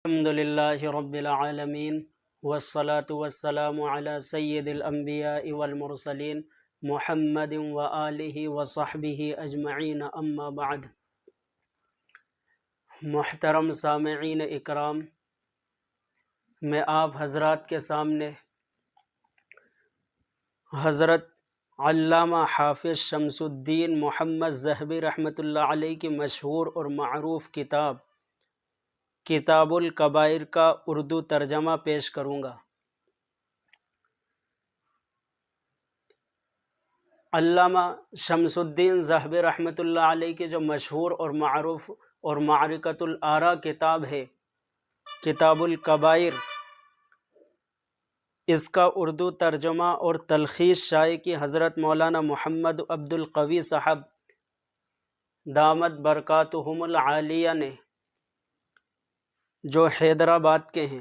الحمد للہ رب العالمین والصلاة والسلام علی سید الانبیاء والمرسلین محمد وآلہ وصحبہ اجمعین، اما بعد۔ محترم سامعین اکرام، میں آپ حضرات کے سامنے حضرت علامہ حافظ شمس الدین محمد ذہبی رحمۃ اللہ علیہ کی مشہور اور معروف کتاب الکبائر کا اردو ترجمہ پیش کروں گا۔ علامہ شمس الدین ذہبی رحمۃ اللہ علیہ کی جو مشہور اور معروف اور معرکۃ الآراء کتاب ہے، کتاب الکبائر، اس کا اردو ترجمہ اور تلخیص شائع کی حضرت مولانا محمد عبد القوی صاحب دامت برکاتہم العالیہ نے، جو حیدرآباد کے ہیں۔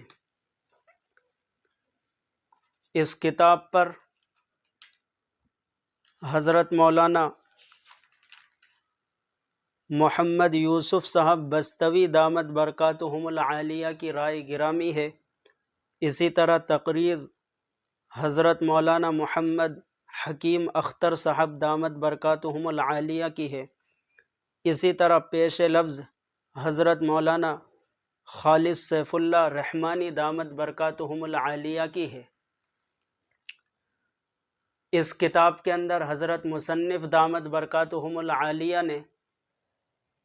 اس کتاب پر حضرت مولانا محمد یوسف صاحب بستوی دامت برکاتہم العالیہ کی رائے گرامی ہے۔ اسی طرح تقریر حضرت مولانا محمد حکیم اختر صاحب دامت برکاتہم العالیہ کی ہے۔ اسی طرح پیش لفظ حضرت مولانا خالد سیف اللہ رحمانی دامت برکاتہم العالیہ کی ہے۔ اس کتاب کے اندر حضرت مصنف دامت برکاتہم العالیہ نے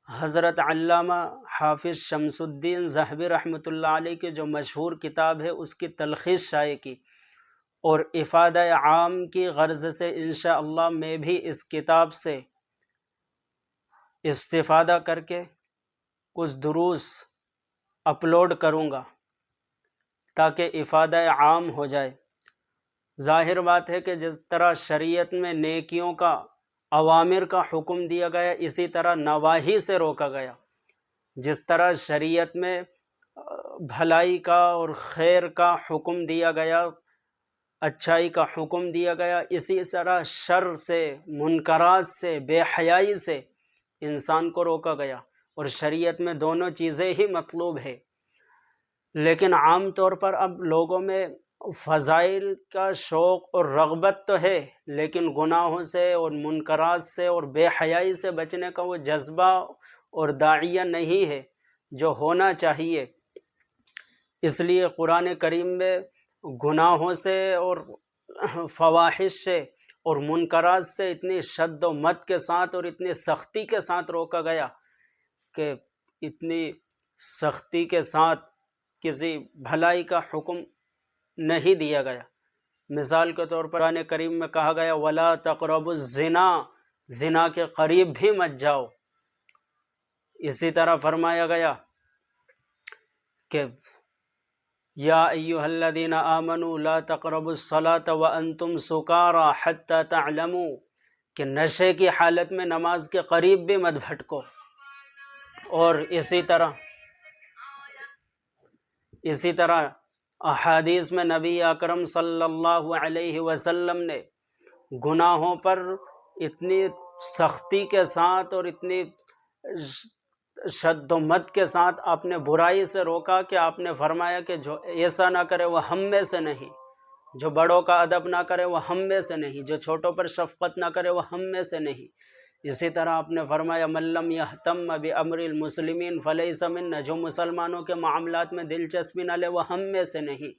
حضرت علامہ حافظ شمس الدین ذہبی رحمۃ اللہ علیہ کی جو مشہور کتاب ہے اس کی تلخیص شائع کی، اور افادہ عام کی غرض سے انشاءاللہ میں بھی اس کتاب سے استفادہ کر کے کچھ دروس اپلوڈ کروں گا تاکہ افادہ عام ہو جائے۔ ظاہر بات ہے کہ جس طرح شریعت میں نیکیوں کا، اوامر کا حکم دیا گیا، اسی طرح نواہی سے روکا گیا۔ جس طرح شریعت میں بھلائی کا اور خیر کا حکم دیا گیا، اچھائی کا حکم دیا گیا، اسی طرح شر سے، منکرات سے، بے حیائی سے انسان کو روکا گیا، اور شریعت میں دونوں چیزیں ہی مطلوب ہے۔ لیکن عام طور پر اب لوگوں میں فضائل کا شوق اور رغبت تو ہے، لیکن گناہوں سے اور منکرات سے اور بے حیائی سے بچنے کا وہ جذبہ اور داعیہ نہیں ہے جو ہونا چاہیے۔ اس لیے قرآن کریم میں گناہوں سے اور فواحش سے اور منکرات سے اتنی شد و مت کے ساتھ اور اتنی سختی کے ساتھ روکا گیا کہ اتنی سختی کے ساتھ کسی بھلائی کا حکم نہیں دیا گیا۔ مثال کے طور پر قرآن کریم میں کہا گیا وَلَا تَقْرَبُوا الزِّنَا، زنا کے قریب بھی مت جاؤ۔ اسی طرح فرمایا گیا کہ یا ایھا الذین آمنوا لا تقربوا الصلاة وانتم سکارى حتى تعلموا، کہ نشے کی حالت میں نماز کے قریب بھی مت بھٹکو۔ اور اسی طرح احادیث میں نبی اکرم صلی اللہ علیہ وسلم نے گناہوں پر اتنی سختی کے ساتھ اور اتنی شد و مت کے ساتھ آپ نے برائی سے روکا کہ آپ نے فرمایا کہ جو ایسا نہ کرے وہ ہم میں سے نہیں، جو بڑوں کا ادب نہ کرے وہ ہم میں سے نہیں، جو چھوٹوں پر شفقت نہ کرے وہ ہم میں سے نہیں۔ اسی طرح آپ نے فرمایا من لم یہتم بامر المسلمین فلیس منا، جو مسلمانوں کے معاملات میں دلچسپی نہ لے وہ ہم میں سے نہیں۔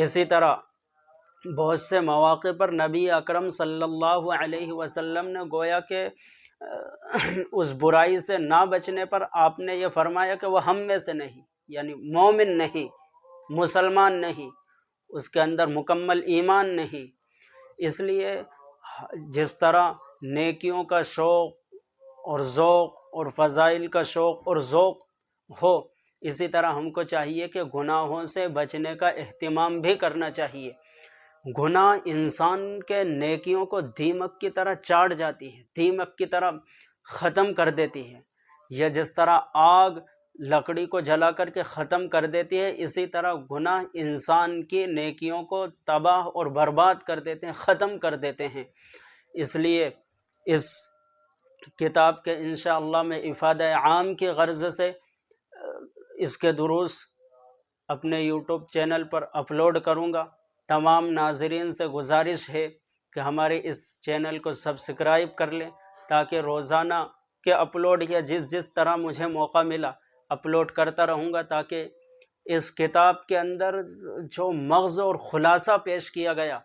اسی طرح بہت سے مواقع پر نبی اکرم صلی اللہ علیہ وسلم نے گویا کہ اس برائی سے نہ بچنے پر آپ نے یہ فرمایا کہ وہ ہم میں سے نہیں، یعنی مومن نہیں، مسلمان نہیں، اس کے اندر مکمل ایمان نہیں۔ اس لیے جس طرح نیکیوں کا شوق اور ذوق اور فضائل کا شوق اور ذوق ہو، اسی طرح ہم کو چاہیے کہ گناہوں سے بچنے کا اہتمام بھی کرنا چاہیے۔ گناہ انسان کے نیکیوں کو دیمک کی طرح چاٹ جاتی ہے، دیمک کی طرح ختم کر دیتی ہے۔ یا جس طرح آگ لکڑی کو جلا کر کے ختم کر دیتی ہے، اسی طرح گناہ انسان کی نیکیوں کو تباہ اور برباد کر دیتے ہیں، ختم کر دیتے ہیں۔ اس لیے اس کتاب کے انشاءاللہ میں افادہ عام کی غرض سے اس کے دروس اپنے یوٹیوب چینل پر اپلوڈ کروں گا۔ تمام ناظرین سے گزارش ہے کہ ہمارے اس چینل کو سبسکرائب کر لیں، تاکہ روزانہ کے اپلوڈ یا جس طرح مجھے موقع ملا اپلوڈ کرتا رہوں گا، تاکہ اس کتاب کے اندر جو مغز اور خلاصہ پیش کیا گیا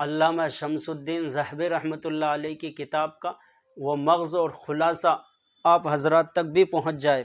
علامہ شمس الدین ذہبی رحمۃ اللہ علیہ کی کتاب کا، وہ مغز اور خلاصہ آپ حضرات تک بھی پہنچ جائے۔